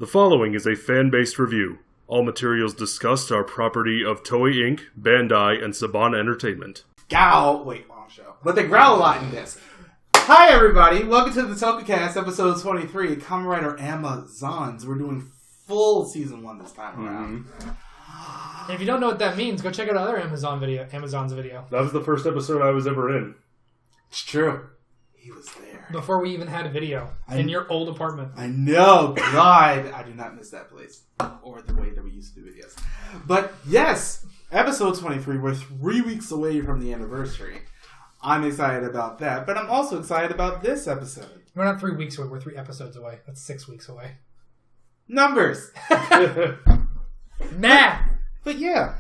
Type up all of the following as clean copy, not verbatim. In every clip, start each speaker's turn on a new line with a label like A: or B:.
A: The following is a fan-based review. All materials discussed are property of Toei Inc., Bandai, and Saban Entertainment.
B: Wrong show. But they growl a lot in this. Hi, everybody. Welcome to the Tokucast, episode 23, Kamen Rider Amazons. We're doing full season 1 this time around.
C: And if you don't know what that means, go check out other Amazon's video.
A: That was the first episode I was ever in.
B: It's true. He was there.
C: Before we even had a video in your old apartment.
B: I know. God, I do not miss that place. Or the way that we used to do videos. But yes, episode 23, we're 3 weeks away from the anniversary. I'm excited about that, but I'm also excited about this episode.
C: We're not 3 weeks away, we're 3 episodes away. That's 6 weeks away.
B: Numbers!
C: Math!
B: But yeah.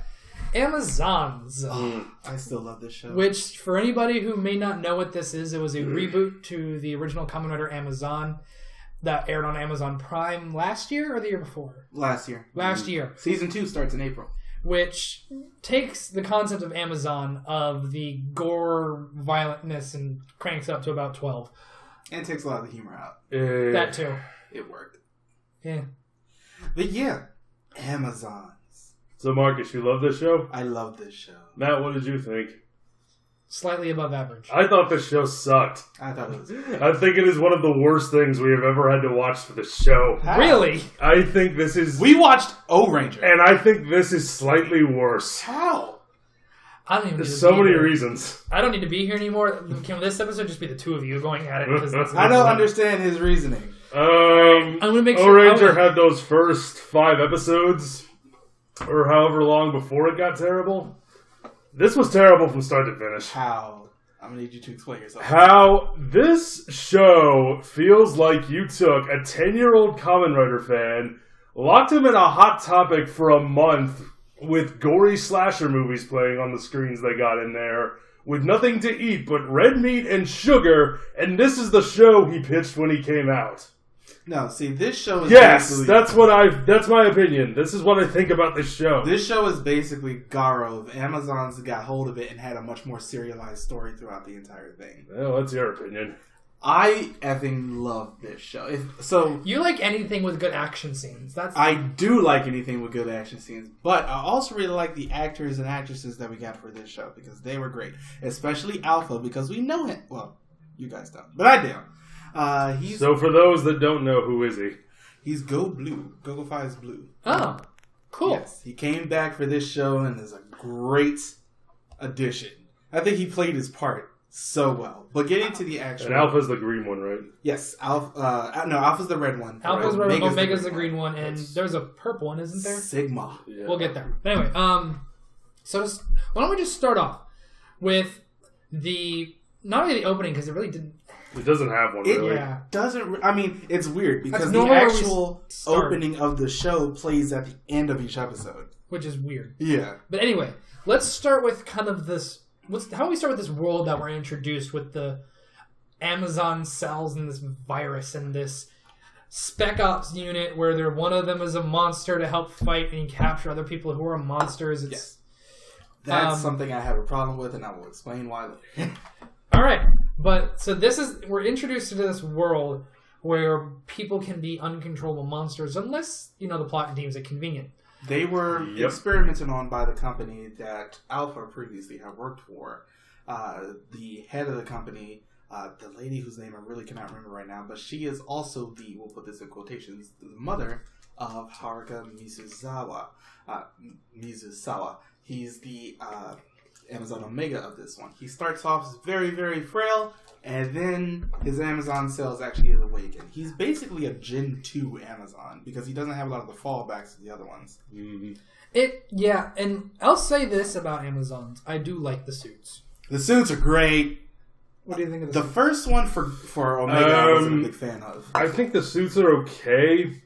C: Amazons.
B: I still love this show.
C: Which, for anybody who may not know what this is, it was a reboot to the original Kamen Rider Amazon that aired on Amazon Prime last year or the year before?
B: Last year.
C: Last year.
B: Season 2 starts in April.
C: Which takes the concept of Amazon, of the gore, violentness, and cranks up to about 12.
B: And takes a lot of the humor out.
C: That too.
B: It worked.
C: Yeah.
B: But yeah, Amazons.
A: So Marcus, you love this show?
B: I love this show.
A: Matt, what did you think?
C: Slightly above average.
A: I thought this show sucked.
B: I thought it was.
A: I think it is one of the worst things we have ever had to watch for the show.
B: How?
C: Really?
A: I think this is...
B: We watched O-Ranger.
A: And I think this is slightly worse.
B: How?
C: I don't even
A: There's so many reasons.
C: I don't need to be here anymore. Can this episode just be the two of you going at it?
B: I don't understand his reasoning.
C: I'm gonna make sure
A: O-Ranger had those first 5 episodes, or however long before it got terrible. This was terrible from start to finish.
B: How? I'm gonna need you to explain yourself.
A: How this show feels like you took a 10-year-old Kamen Rider fan, locked him in a Hot Topic for a month with gory slasher movies playing on the screens they got in there, with nothing to eat but red meat and sugar, and this is the show he pitched when he came out.
B: No, see, this show is
A: Yes, that's my opinion. This is what I think about this show.
B: This show is basically Garo. If Amazons got hold of it and had a much more serialized story throughout the entire thing.
A: Well, that's your opinion.
B: I effing love this show.
C: You like anything with good action scenes.
B: I do like anything with good action scenes, but I also really like the actors and actresses that we got for this show because they were great. Especially Alpha, because we know him. Well, you guys don't, but I do.
A: So for those that don't know, who is he?
B: He's Go Blue. Go 5's Blue.
C: Oh, cool.
B: Yes, he came back for this show and is a great addition. I think he played his part so well. But getting to the actual...
A: And Alpha's the green one, right?
B: Yes. Alpha's the red one.
C: Alpha's the red one, Omega's the green one, and there's a purple one, isn't there?
B: Sigma.
C: Yeah. We'll get there. But anyway, so why don't we just start off with not only the opening, because it really didn't...
A: It doesn't have one, really.
B: Yeah. Doesn't. I mean, it's weird because the
C: normally
B: actual opening of the show plays at the end of each episode.
C: Which is weird.
B: Yeah.
C: But anyway, let's start with kind of this... How do we start with this world that we're introduced with the Amazon cells and this virus and this Spec Ops unit where one of them is a monster to help fight and capture other people who are monsters.
B: That's something I have a problem with, and I will explain why later.
C: All right, but so we're introduced to this world where people can be uncontrollable monsters unless, the plot deems it convenient.
B: They were experimented on by the company that Alpha previously had worked for. The head of the company, the lady whose name I really cannot remember right now, but she is also we'll put this in quotations, the mother of Haruka Mizusawa. He's the Amazon Omega of this one. He starts off as very, very frail, and then his Amazon cells actually awaken. He's basically a Gen 2 Amazon, because he doesn't have a lot of the fallbacks of the other ones.
C: Mm-hmm. And I'll say this about Amazons. I do like the suits.
B: The suits are great.
C: What do you think of
B: the first one for Omega I wasn't a big fan of.
A: I think the suits are okay.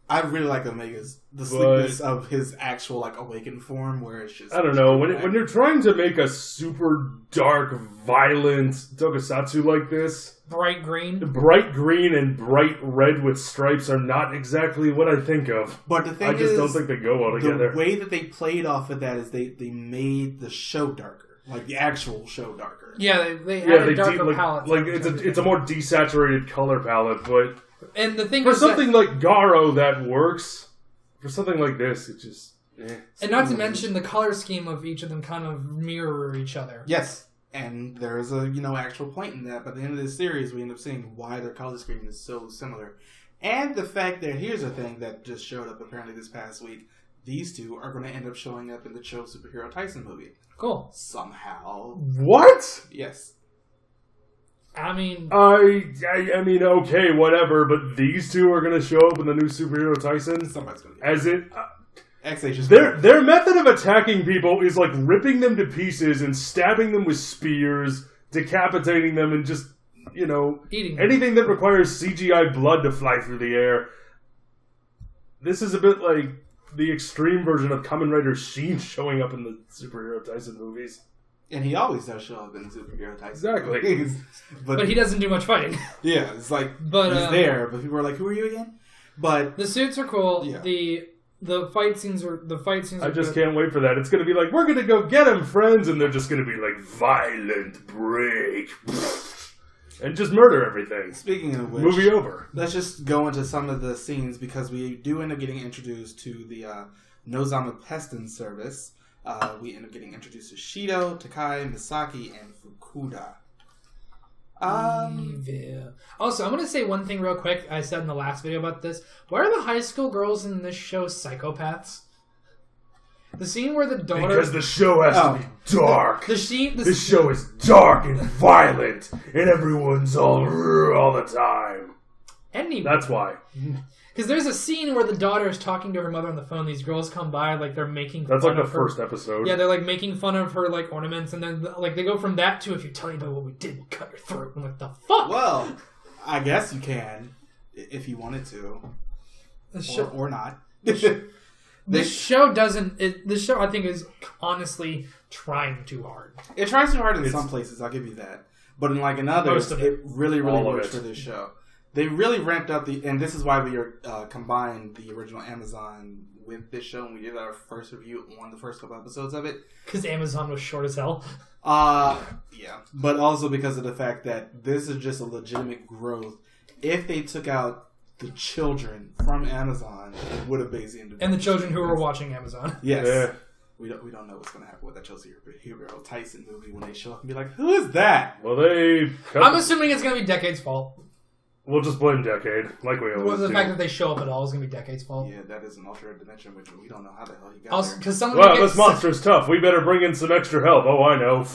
B: I really like Omega's sleekness of his actual awakened form, where it's just...
A: I don't know, when you're trying to make a super dark, violent tokusatsu like this...
C: Bright green
A: and bright red with stripes are not exactly what I think of.
B: But the thing
A: I just don't think they go well together.
B: The way that they played off of that is they made the show darker. Like the actual show darker.
C: Yeah, they had a darker palette.
A: It's a more desaturated color palette, but...
C: And the thing
A: for
C: is
A: something like Garo that works. For something like this, it just.
C: And not to mention the color scheme of each of them kind of mirror each other.
B: Yes, and there's a actual point in that. By the end of this series, we end up seeing why their color scheme is so similar, and the fact that here's a thing that just showed up apparently this past week: these two are going to end up showing up in the Cho Superhero Tyson movie.
C: Cool.
B: Somehow.
A: What?
B: Yes.
C: I mean,
A: okay, whatever. But these two are going to show up in the new Superhero Tyson.
B: Somebody's going to.
A: As it.
B: Their
A: method of attacking people is like ripping them to pieces and stabbing them with spears, decapitating them, and just,
C: eating them.
A: Anything that requires CGI blood to fly through the air. This is a bit like the extreme version of Kamen Rider Sheen showing up in the Superhero Tyson movies.
B: And he always does show up in the Superhero Tyson
A: Exactly.
B: movies. But
C: he doesn't do much fighting.
B: Yeah, it's like he's there, but people are like, who are you again? But
C: the suits are cool.
B: Yeah.
C: The fight scenes are
A: I just can't wait for that. It's going to be like, we're going to go get him, friends, and they're just going to be like, violent break. And just murder everything.
B: Speaking of which,
A: movie over.
B: Let's just go into some of the scenes because we do end up getting introduced to the Nozama Peston service. We end up getting introduced to Shido, Takai, Misaki, and Fukuda.
C: Also, I'm going to say one thing real quick. I said in the last video about this. Why are the high school girls in this show psychopaths? The scene where the daughter...
A: Because the show has to be dark.
C: This
A: show is dark and violent, and everyone's all the time.
C: Anyway.
A: That's why.
C: Because there's a scene where the daughter is talking to her mother on the phone. These girls come by, like they're making
A: That's
C: fun
A: like
C: of
A: the
C: her.
A: first episode.
C: Yeah, they're like making fun of her like ornaments, and then like they go from that to if you tell anybody what we did, we'll cut your throat. I'm like, the fuck?
B: Well, I guess you can if you wanted to, or not.
C: This show doesn't. This show I think is honestly trying too hard.
B: It tries too hard in some places. I'll give you that, but in others, it really works for this show. They really ramped up and this is why we combined the original Amazon with this show, and we did our first review on the first couple episodes of it.
C: Because Amazon was short as hell.
B: Yeah. But also because of the fact that this is just a legitimate growth. If they took out the children from Amazon, it would have basically...
C: And the children who were watching Amazon.
B: Yes. Yeah. We don't know what's going to happen with that Chelsea Hero Tyson movie when they show up and be like, who is that?
A: Well,
C: I'm assuming it's going to be Decade's fault.
A: We'll just blame Decade, like we always do.
C: The fact that they show up at all is going to be Decade's fault.
B: Yeah, that is an alternate dimension, which we don't know how the hell he got there.
A: Well, this monster's tough. We better bring in some extra help. Oh, I know.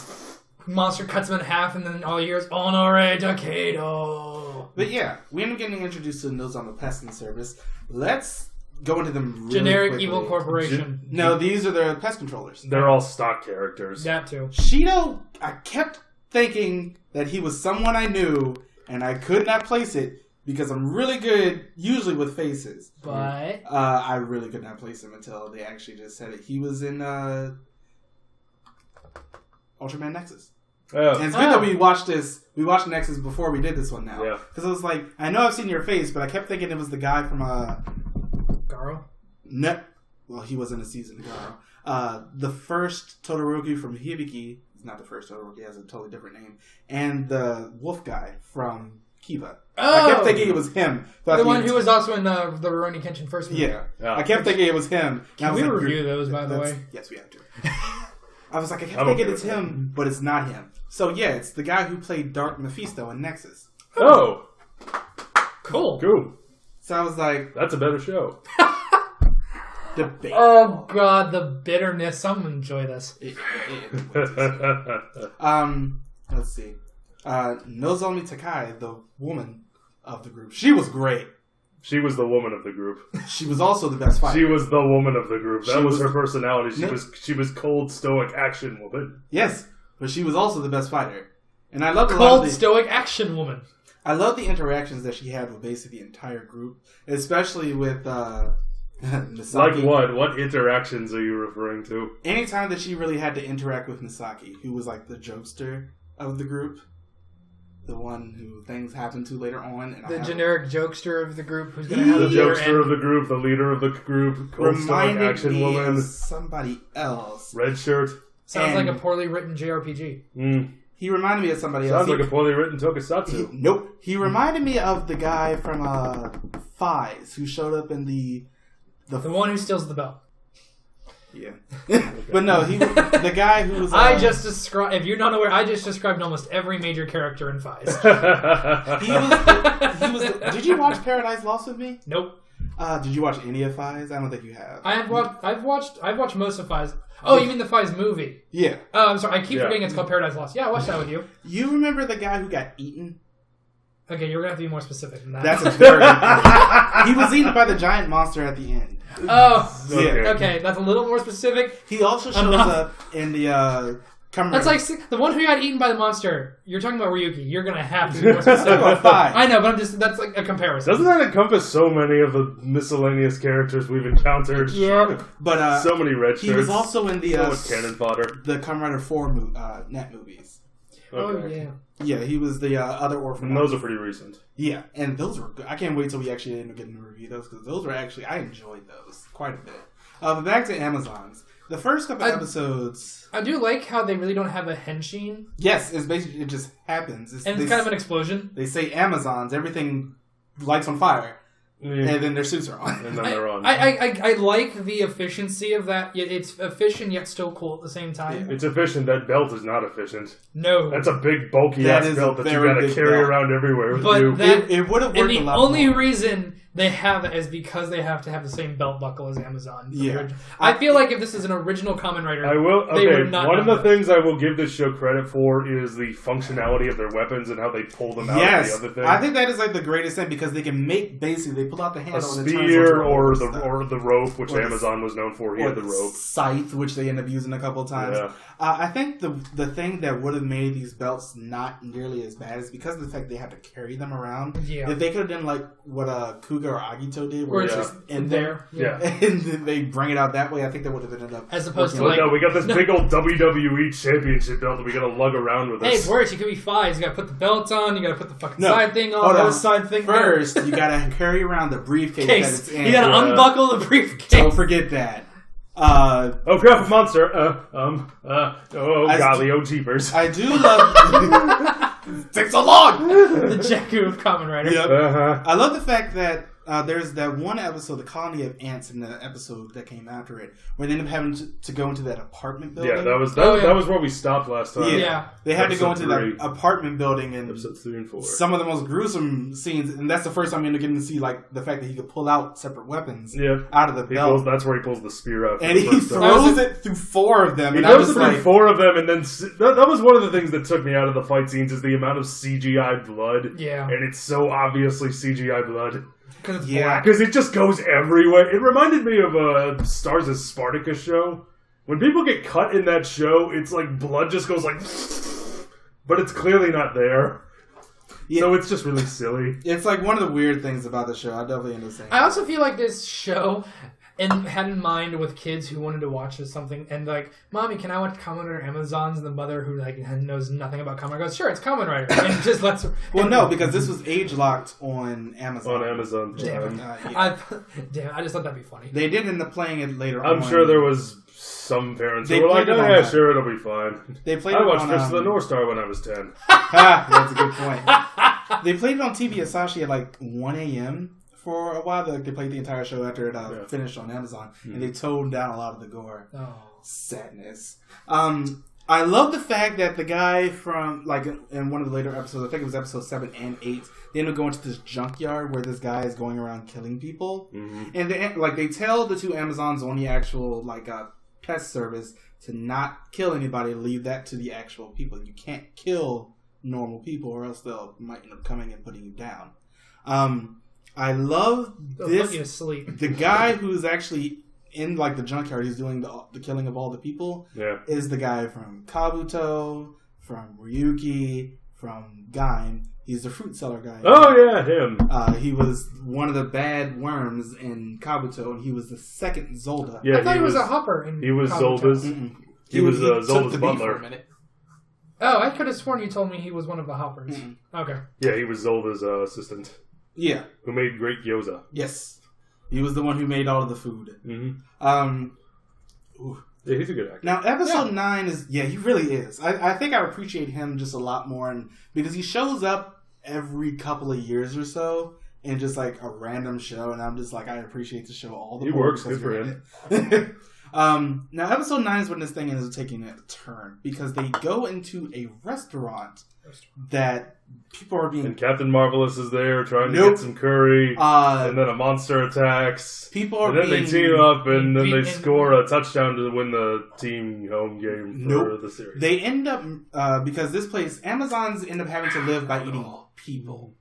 C: Monster cuts him in half, and then all you hear is, Honore Decado.
B: But yeah, we end up getting introduced to the Nozama Peston service. Let's go into them really
C: Generic
B: quickly.
C: evil corporation.
B: No, these are the pest controllers.
A: They're all stock characters.
C: That too.
B: Shido, I kept thinking that he was someone I knew, and I could not place it because I'm really good usually with faces.
C: But
B: I really could not place him until they actually just said it. He was in Ultraman Nexus.
A: Oh.
B: And it's good that we watched this. We watched Nexus before we did this one now.
A: Yeah.
B: Because I was like, I know I've seen your face, but I kept thinking it was the guy from
C: Garo?
B: No. Well, he was in a season of Garo. The first Todoroki from Hibiki. He's not the first Todoroki. He has a totally different name. And the wolf guy from Kiba.
C: Oh!
B: I kept thinking it was him.
C: The one who was also in the Rurouni Kenshin first movie.
B: Yeah. I kept thinking it was him.
C: Can we review those, by the way?
B: Yes, we have to. I was like, I kept thinking it's him, but it's not him. So yeah, it's the guy who played Dark Mephisto in Nexus.
A: Oh.
C: Cool.
B: So I was like...
A: That's a better show.
B: Debate.
C: Oh god, the bitterness. I'm gonna enjoy this.
B: Let's see. Nozomi Takai, the woman of the group, she was great.
A: She was the woman of the group.
B: She was also the best fighter.
A: She was the woman of the group. That was her personality. She was cold, stoic action woman.
B: Yes, but she was also the best fighter. And I love
C: cold, stoic action woman.
B: I love the interactions that she had with basically the entire group, especially with Misaki.
A: Like what? What interactions are you referring to?
B: Anytime that she really had to interact with Misaki, who was like the jokester of the group. The one who things happen to later on. And
C: the generic jokester of the group who's going to have
A: the jokester of the group, the leader of the group, cold stoic action woman.
B: Somebody else.
A: Red shirt.
C: Sounds like a poorly written JRPG.
B: He reminded me of somebody else.
A: Sounds like a poorly written tokusatsu.
B: Nope. He reminded me of the guy from Fies who showed up in the
C: one who steals the belt.
B: Yeah. But no, the guy who was...
C: I just described... If you're not aware, I just described almost every major character in Fies.
B: Did you watch Paradise Lost with me?
C: Nope.
B: Did you watch any of Fies? I don't think you have.
C: I've watched most of Fies. Oh, you mean the Fies movie?
B: Yeah.
C: Oh, I'm sorry. I keep forgetting it's called Paradise Lost. Yeah, I watched that with you.
B: You remember the guy who got eaten?
C: Okay, you're going to have to be more specific than that.
B: That's a very good point. He was eaten by the giant monster at the end.
C: Oh,
B: yeah.
C: Okay, that's a little more specific.
B: He also shows up in the Kamen.
C: That's like the one who got eaten by the monster. You're talking about Ryuki. You're gonna have to be more specific. I know, but that's like a comparison.
A: Doesn't that encompass so many of the miscellaneous characters we've encountered?
C: Yeah,
A: but so many red shirts.
B: He was also in the
A: cannon fodder.
B: The Kamen Rider 4 net movies.
A: Okay.
C: Oh yeah.
B: Yeah, he was the other orphan.
A: And those are pretty recent.
B: Yeah, and those were good. I can't wait till we actually end up getting to review those because those were actually I enjoyed those quite a bit. But back to Amazons. The first couple episodes...
C: I do like how they really don't have a henshin.
B: Yes, it's basically... It just happens.
C: It's kind of an explosion.
B: They say Amazons, everything lights on fire. And then their suits are on.
A: And then they're on.
C: I like the efficiency of that. It's efficient yet still cool at the same time.
A: Yeah. It's efficient. That belt is not efficient.
C: No.
A: That's a big, bulky-ass belt that you gotta carry around everywhere with you.
B: It would have worked a lot more.
C: And the only reason they have it is because they have to have the same belt buckle as Amazon.
B: Yeah.
C: I feel like if this is an original Kamen Rider,
A: they would not. One of the
C: that.
A: things I will give this show credit for is the functionality of their weapons and how they pull them out of the other thing.
B: I think that is like the greatest thing because they can make basically they pull out the handle,
A: a spear or the rope, which Amazon was known for. He had the rope,
B: scythe, which they end up using a couple of times. Yeah. I think the thing that would have made these belts not nearly as bad is because of the fact they have to carry them around. Yeah. If they could have done like what Kuga or Agito did, where it's just in there, and then they bring it out that way, I think that would have ended up
C: as opposed to
A: no, we got this big old WWE Championship belt that we got to lug around with us.
C: Hey, it's worse. You could be Fies. You got to put the belt on. You got to put the fucking side thing on.
B: The side thing first. You got to carry around the briefcase that it's in.
C: You got to unbuckle the briefcase.
B: Don't forget that.
A: Grab a monster. Golly, jeepers.
B: I do love... It takes so long!
C: The Jakku of Kamen Rider.
B: Yep. I love the fact that there's that one episode, the colony of ants in the episode that came after it, where they end up having to go into that apartment building.
A: Yeah, that was where we stopped last time.
B: Yeah. They had to go into that apartment building and
A: episodes 3 and 4.
B: Some of the most gruesome scenes, and that's the first time you end up getting to see like the fact that he could pull out separate weapons out of the belt.
A: That's where he pulls the spear out.
B: And he throws it through 4 of them.
A: He throws it through 4 of them, and then that was one of the things that took me out of the fight scenes is the amount of CGI blood.
C: Yeah.
A: And it's so obviously CGI blood.
C: Because
A: it just goes everywhere. It reminded me of Stars' Spartacus show. When people get cut in that show, it's like blood just goes like... But it's clearly not there. Yeah. So it's just really silly.
B: It's like one of the weird things about the show. I definitely understand.
C: I also feel like this show... And had in mind with kids who wanted to watch something and like, Mommy, can I watch Kamen Rider Amazons? And the mother who like knows nothing about Kamen Rider goes, sure, it's Kamen Rider, and just lets her.
B: Well, no, because this was age locked on Amazon.
A: On Amazon,
C: damn. I just thought that'd be funny.
B: They did end up playing it later on.
A: I'm sure there was some parents who were like, "Oh yeah, sure, it'll be fine."
B: They played.
A: I watched Fist of the North Star when I was 10.
B: That's a good point. They played it on TV Asahi at like 1 a.m. for a while. They played the entire show after it finished on Amazon, and they toned down a lot of the gore.
C: Oh,
B: sadness. I love the fact that the guy from like in one of the later episodes, I think it was episode 7 and 8, they end up going to this junkyard where this guy is going around killing people, and they tell the 2 Amazons on the actual pest service to not kill anybody, leave that to the actual people. You can't kill normal people, or else they'll might end up coming and putting you down. I love this.
C: The
B: guy who's actually in the junkyard, he's doing the killing of all the people.
A: Yeah,
B: is the guy from Kabuto, from Ryuki, from Gaim. He's the fruit seller guy.
A: Oh yeah, him.
B: He was one of the bad worms in Kabuto, and he was the second Zolda.
C: Yeah, I thought he was a hopper.
A: He was Zolda's. He was Zolda's butler.
C: Oh, I could have sworn you told me he was one of the hoppers. Okay.
A: Yeah, he was Zolda's assistant.
B: Yeah.
A: Who made great gyoza.
B: Yes. He was the one who made all of the food. Ooh.
A: Yeah, he's a good actor.
B: Now, episode 9 is... Yeah, he really is. I think I appreciate him just a lot more because he shows up every couple of years or so in just like a random show, and I'm just like, I appreciate the show all the more.
A: He works. Good for him.
B: Now, episode 9 is when this thing is taking a turn because they go into a restaurant that people are being...
A: And Captain Marvelous is there trying to get some curry, and then a monster attacks.
B: People are
A: and then
B: being...
A: they team up, and then they score a touchdown to win the team home game for the series.
B: They end up, because this place, Amazons end up having to live by eating people.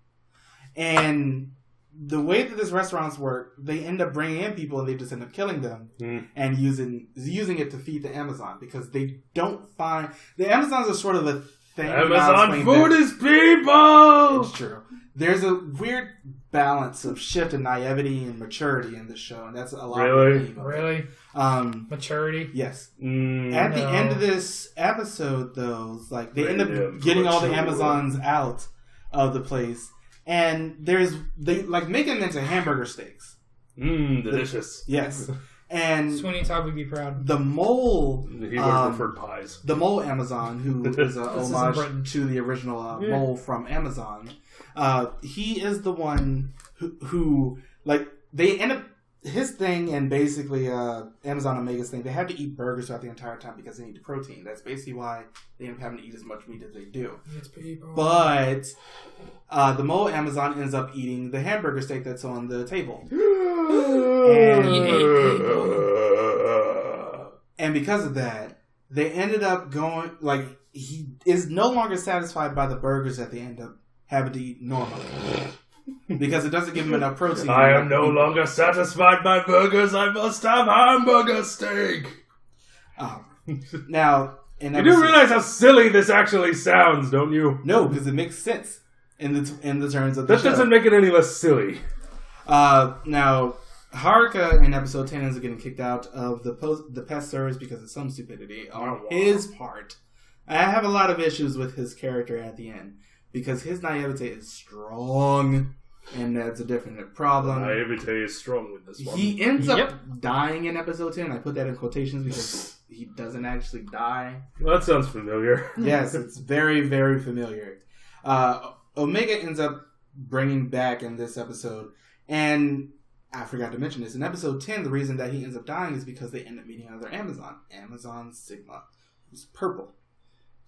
B: And the way that this restaurants work, they end up bringing in people and they just end up killing them and using it to feed the Amazon because they don't find... The Amazons are sort of a thing.
A: Amazon food is people!
B: It's true. There's a weird balance of shift and naivety and maturity in this show, and that's a lot of people.
C: Really? Maturity?
B: Yes. At the end of this episode, though, like they end up getting all the Amazons out of the place, and they make them into hamburger steaks.
A: Delicious.
B: Yes. And
C: Sweeney Todd would be proud.
B: The mole...
A: He would have preferred pies.
B: The mole Amazon, who is an homage to the original mole from Amazon, he is the one who they end up... His thing and basically Amazon Omega's thing, they had to eat burgers throughout the entire time because they need the protein. That's basically why they end up having to eat as much meat as they do. But the mole Amazon ends up eating the hamburger steak that's on the table. And because of that, they ended up going... he is no longer satisfied by the burgers that they end up having to eat normally. Because it doesn't give him enough protein.
A: I am no longer satisfied by burgers. I must have hamburger steak.
B: Now,
A: you do realize how silly this actually sounds, don't you?
B: No, because it makes sense in the terms of the show.
A: That doesn't make it any less silly.
B: Now, Haruka in episode 10 is getting kicked out of the pest service because of some stupidity on his part. I have a lot of issues with his character at the end because his naivete is strong. And that's a different problem.
A: Naivete is strong with this one.
B: He ends up dying in episode 10. I put that in quotations because he doesn't actually die.
A: Well, that sounds familiar.
B: Yes, it's very, very familiar. Omega ends up bringing back in this episode. And I forgot to mention this. In episode 10, the reason that he ends up dying is because they end up meeting another Amazon. Amazon Sigma. Who's purple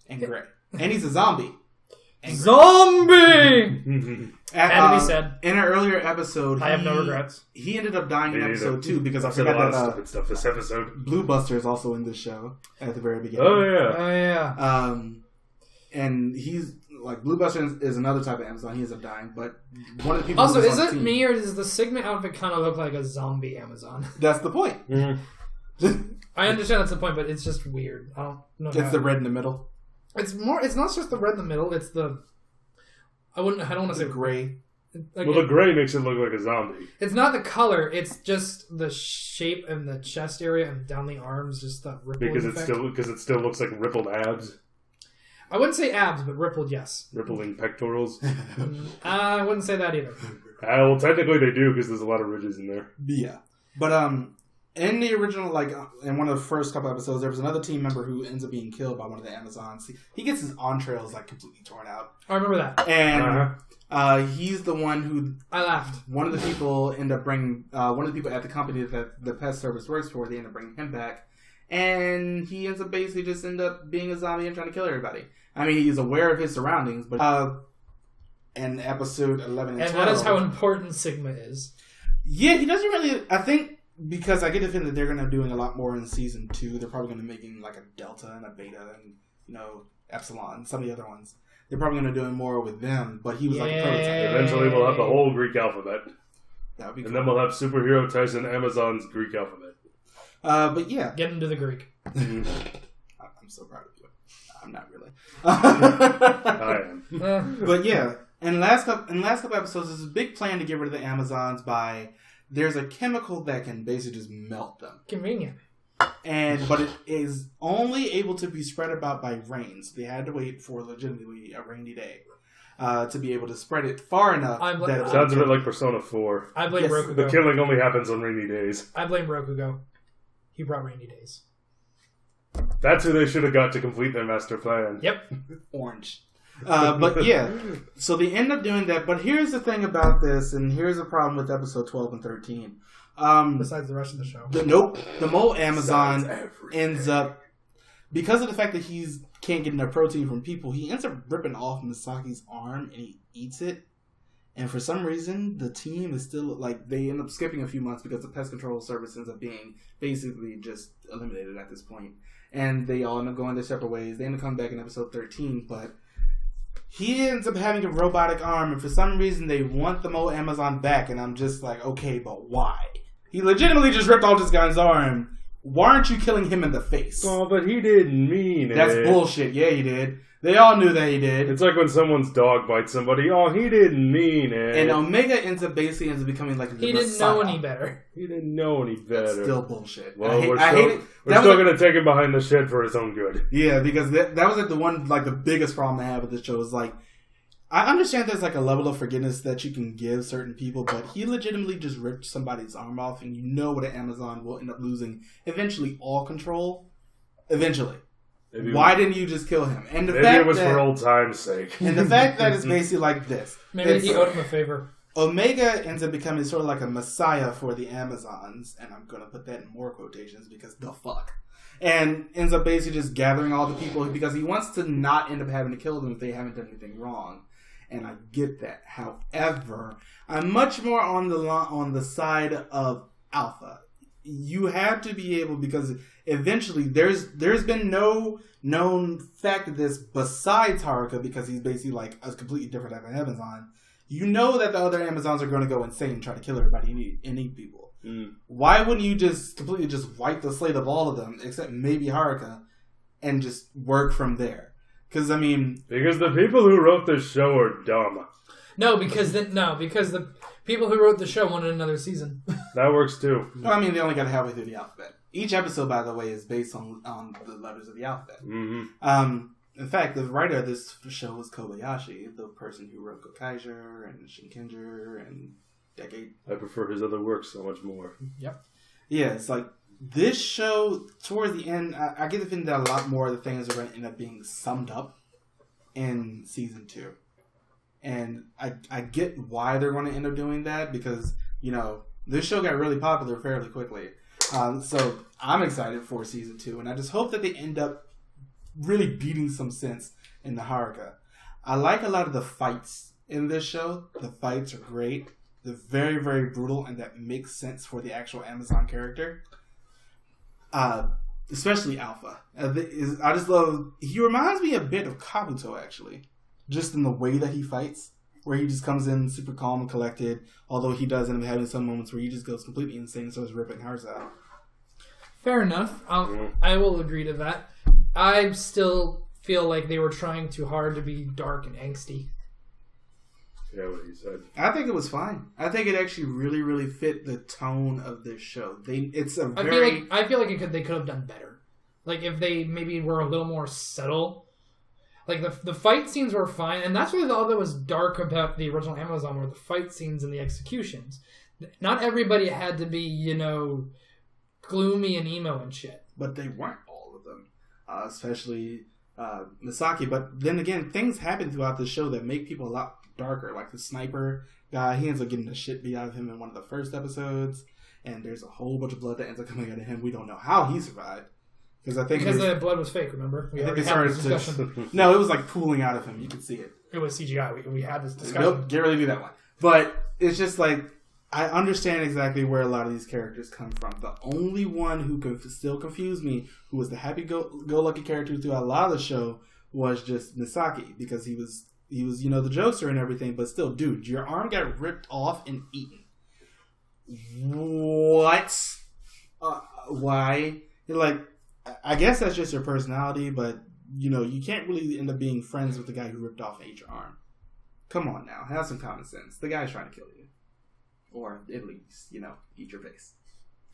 B: and gray. And he's a zombie.
C: Zombie! Had to be said.
B: In an earlier episode,
C: I have no regrets.
B: He ended up dying in episode 2 because I forgot that stupid stuff this episode. Blue Buster is also in this show at the very beginning.
A: Oh yeah.
B: And he's Blue Buster is another type of Amazon. He ends up dying, but one of the people.
C: Also, is it me or does the Sigma outfit kind of look like a zombie Amazon?
B: That's the point.
C: I understand that's the point, but it's just weird. I don't know.
B: It's the red in the middle.
C: It's not just the red in the middle. It's the. I don't want to say
B: gray.
A: The gray makes it look like a zombie.
C: It's not the color. It's just the shape and the chest area and down the arms. Just that rippling
A: because it still looks like rippled abs.
C: I wouldn't say abs, but rippled, yes.
A: Rippling pectorals.
C: I wouldn't say that either.
A: Well, technically they do because there's a lot of ridges in there.
B: Yeah, but in the original, in one of the first couple episodes, there was another team member who ends up being killed by one of the Amazons. He gets his entrails completely torn out.
C: I remember that.
B: And he's the one who
C: I laughed.
B: One of the people end up bringing one of the people at the company that the pest service works for. They end up bringing him back, and he ends up basically just end up being a zombie and trying to kill everybody. I mean, he's aware of his surroundings, but in episode 11 and 12,
C: that is how important Sigma is.
B: Yeah, he doesn't really. I think. Because I get the feeling that they're going to be doing a lot more in season 2. They're probably going to be making like a Delta and a Beta and, Epsilon and some of the other ones. They're probably going to do more with them, but he was like a prototype.
A: Eventually we'll have the whole Greek alphabet.
B: That would be cool.
A: And then we'll have Superhero Tyson Amazon's Greek alphabet.
B: But yeah.
C: Get into the Greek.
B: I'm so proud of you. I'm not really.
A: I am.
B: But yeah. In last couple episodes, there's a big plan to get rid of the Amazons by... There's a chemical that can basically just melt them.
C: Convenient.
B: But it is only able to be spread about by rain. So they had to wait for legitimately a rainy day to be able to spread it far enough.
A: That it sounds a bit like Persona 4.
C: I blame Rokugo.
A: The killing only happens on rainy days.
C: I blame Rokugo. He brought rainy days.
A: That's who they should have got to complete their master plan.
C: Yep.
B: Orange. But yeah, so they end up doing that. But here's the thing about this, and here's the problem with episode 12 and 13.
C: Besides the rest of the show.
B: The mole Amazon ends up, because of the fact that he can't get enough protein from people, he ends up ripping off Misaki's arm and he eats it. And for some reason, the team is still, like, they end up skipping a few months because the pest control service ends up being basically just eliminated at this point. And they all end up going their separate ways. They end up coming back in episode 13, but he ends up having a robotic arm, and for some reason they want the mole Amazon back, and I'm just like, okay, but why? He legitimately just ripped off this guy's arm. Why aren't you killing him in the face?
A: Oh, but he didn't mean it.
B: That's bullshit. Yeah, he did. They all knew that he did.
A: It's like when someone's dog bites somebody. Oh, he didn't mean it.
B: And Omega ends up becoming like the
C: He didn't know any better.
A: He didn't know any better.
B: That's still bullshit.
A: Well, we're still going to take him behind the shed for his own good.
B: Yeah, because that was like the biggest problem I have with this show is like, I understand there's like a level of forgiveness that you can give certain people, but he legitimately just ripped somebody's arm off, and you know what an Amazon will end up losing eventually all control. Eventually. Why didn't you just kill him? And the
A: maybe
B: fact
A: it was
B: that,
A: for old time's sake.
B: And the fact that it's basically like this.
C: Maybe he owed him a favor.
B: Omega ends up becoming sort of like a messiah for the Amazons, and I'm going to put that in more quotations because the fuck. And ends up basically just gathering all the people because he wants to not end up having to kill them if they haven't done anything wrong. And I get that. However, I'm much more on the side of Alpha. You have to be able, because eventually there's been no known fact of this besides Haruka, because he's basically like a completely different type of Amazon. You know that the other Amazons are going to go insane and try to kill everybody and eat people. Why wouldn't you just completely just wipe the slate of all of them, except maybe Haruka, and just work from there? Because the people who wrote this show are dumb.
C: No, because the people who wrote the show wanted another season.
A: That works too.
B: Well, they only got halfway through the alphabet. Each episode, by the way, is based on the letters of the alphabet.
A: Mm-hmm.
B: In fact, the writer of this show was Kobayashi, the person who wrote Gokaiger and Shinkenger and Decade.
A: I prefer his other work so much more.
C: Yep.
B: Yeah, it's like this show, towards the end, I get the feeling that a lot more of the things are going to end up being summed up in season 2. And I get why they're going to end up doing that, because, this show got really popular fairly quickly. So I'm excited for season 2, and I just hope that they end up really beating some sense in the Haruka. I like a lot of the fights in this show. The fights are great. They're very, very brutal, and that makes sense for the actual Amazon character. Especially Alpha. I just love... He reminds me a bit of Kabuto, actually. Just in the way that he fights. Where he just comes in super calm and collected. Although he does end up having some moments where he just goes completely insane and starts ripping hearts out.
C: Fair enough. I will agree to that. I still feel like they were trying too hard to be dark and angsty.
A: Yeah, what he said.
B: I think it was fine. I think it actually really, really fit the tone of this show.
C: I feel like they could have done better. Like if they maybe were a little more subtle. Like the fight scenes were fine, and that's really all that was dark about the original Amazon, were the fight scenes and the executions. Not everybody had to be, gloomy and emo and shit.
B: But they weren't all of them, especially Misaki. But then again, things happen throughout the show that make people a lot darker. Like the sniper guy, he ends up getting the shit beat out of him in one of the first episodes, and there's a whole bunch of blood that ends up coming out of him. We don't know how he survived. Because
C: the blood was fake, remember?
B: No, it was like pooling out of him. You could see it.
C: It was CGI. We had this discussion.
B: Nope, can't really do that one. But it's just like, I understand exactly where a lot of these characters come from. The only one who could still confuse me, who was the happy-go-lucky character throughout a lot of the show, was just Misaki. Because he was the jokester and everything, but still, dude, your arm got ripped off and eaten. What? Why? I guess that's just your personality, but, you can't really end up being friends with the guy who ripped off and ate your arm. Come on now. Have some common sense. The guy's trying to kill you. Or at least, eat your face.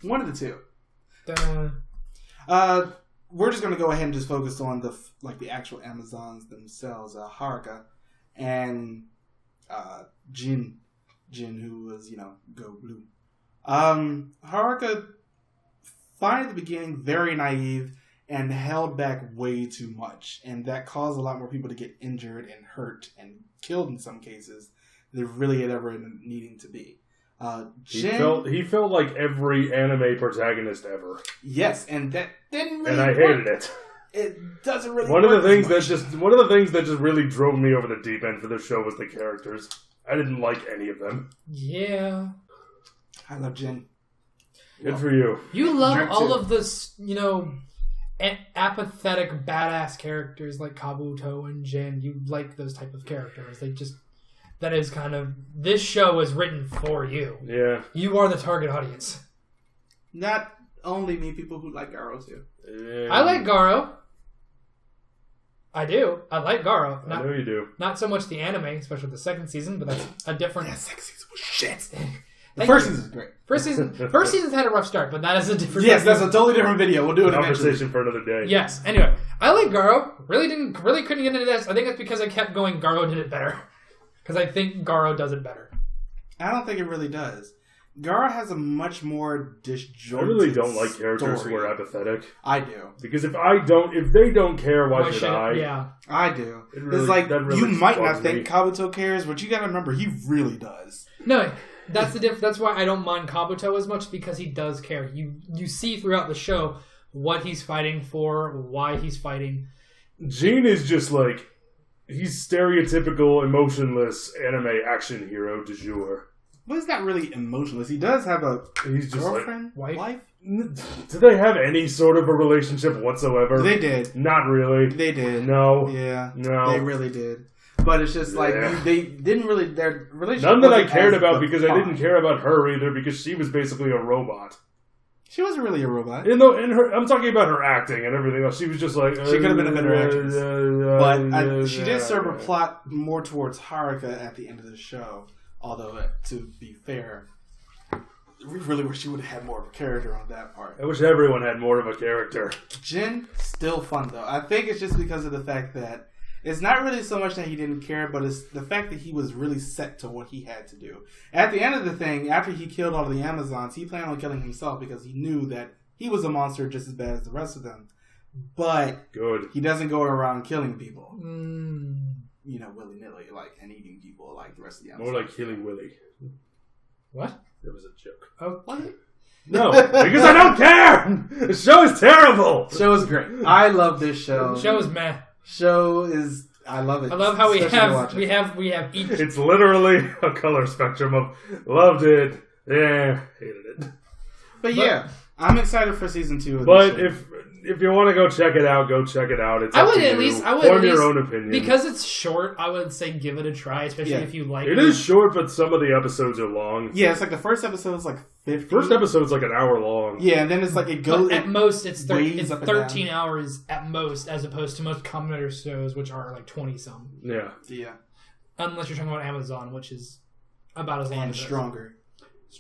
B: One of the two. We're just going to go ahead and just focus on the actual Amazons themselves. Haruka and Jin, who was, Go Blue. Haruka, fine at the beginning, very naive, and held back way too much. And that caused a lot more people to get injured and hurt and killed in some cases than really had ever needing to be. He felt like every anime protagonist ever. Yes, and that didn't really
A: And I hated it.
B: It doesn't really
A: One of the things that just really drove me over the deep end for this show was the characters. I didn't like any of them.
C: Yeah.
B: I love Jin.
A: Good for you.
C: You love all of this, apathetic badass characters like Kabuto and Jin. You like those type of characters. That is kind of, this show is written for you.
A: Yeah.
C: You are the target audience.
B: Not only me, people who like Garo too.
C: I like Garo. I do. I like Garo.
A: I know you do.
C: Not so much the anime, especially the second season, but that's a different...
B: That second season was shit. The first season is great.
C: First season's had a rough start, but that is a different...
B: Yes, that's a totally different video. We'll do it
A: Conversation for another day.
C: Yes. Anyway, I like Garo. Really couldn't get into this. I think it's because I kept going, Garo did it better. Because I think Garo does it better.
B: I don't think it really does. Garo has a much more disjointed
A: I really don't like characters who are apathetic.
B: I do.
A: Because if they don't care, why should I?
C: Yeah.
B: I do.
A: Really,
B: it's like,
A: really
B: you might not
A: me.
B: think Kabuto cares, but you gotta remember, he really does.
C: No, that's the that's why I don't mind Kabuto as much, because he does care. You see throughout the show what he's fighting for, why he's fighting.
A: Gene is just like, he's stereotypical, emotionless anime action hero du jour.
B: But he's not really emotionless. He does have a
C: girlfriend, wife.
A: Do they have any sort of a relationship whatsoever?
B: They did.
A: Not really.
B: They did.
A: No.
B: Yeah.
A: No.
B: They really did. But it's just like, they didn't really, their relationship
A: None that I cared about, because
B: fun.
A: I didn't care about her either, because she was basically a robot.
B: She wasn't really a robot.
A: I'm talking about her acting and everything else. She was just like...
B: She could have been a better actress. But she did serve a plot more towards Haruka at the end of the show. Although, to be fair, we really wish she would have had more of a character on that part.
A: I wish everyone had more of a character.
B: Jin, still fun though. I think it's just because of the fact that it's not really so much that he didn't care, but it's the fact that he was really set to what he had to do. At the end of the thing, after he killed all of the Amazons, he planned on killing himself because he knew that he was a monster just as bad as the rest of them. But he doesn't go around killing people. Willy-nilly, and eating people like the rest of the Amazons.
A: More like Killing Willy.
C: What?
A: That was a joke.
C: Oh, what?
A: No, because I don't care! The show is terrible!
B: The show is great. I love this show.
C: The show is meh.
B: I love it.
C: I love how we have each...
A: It's literally a color spectrum of loved it, hated it.
B: But yeah, I'm excited for season 2 of
A: But
B: this show.
A: if you want to go check it out, go check it out. It's
C: I would at least
A: form your own opinion.
C: Because it's short, I would say give it a try, especially if you like it.
A: It is short, but some of the episodes are long.
B: Yeah, it's like the first episode is like 50.
A: First episode's like an hour long.
B: Yeah, and then it's like it goes...
C: But at most, it's 13
B: down.
C: hours at most, as opposed to most Kamen Rider shows, which are like 20-some.
B: Yeah.
C: Unless you're talking about Amazon, which is about as long
B: and
C: as
B: stronger.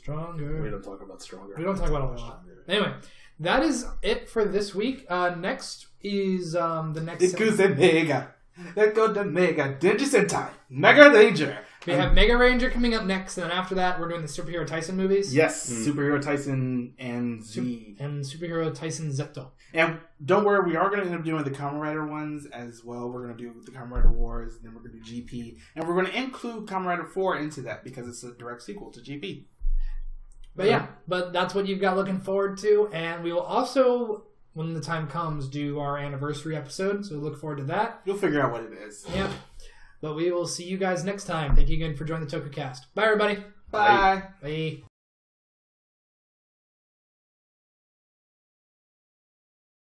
A: We don't talk about Stronger.
C: We don't talk about a lot. Anyway, that is it for this week. Next is the next...
B: Ikuze Mega. Let's go to Mega. Denji Sentai. Megaranger.
C: We have Megaranger coming up next, and then after that, we're doing the Superhero Tyson movies.
B: Yes, Superhero Tyson and Z.
C: And Superhero Tyson Zeto.
B: And don't worry, we are going to end up doing the Kamen Rider ones as well. We're going to do the Kamen Rider Wars, and then we're going to do GP. And we're going to include Kamen Rider 4 into that because it's a direct sequel to GP.
C: But that's what you've got looking forward to. And we will also, when the time comes, do our anniversary episode. So look forward to that.
B: You'll figure out what it is.
C: Yeah. But we will see you guys next time. Thank you again for joining the Tokucast. Bye, everybody.
B: Bye.
C: Bye.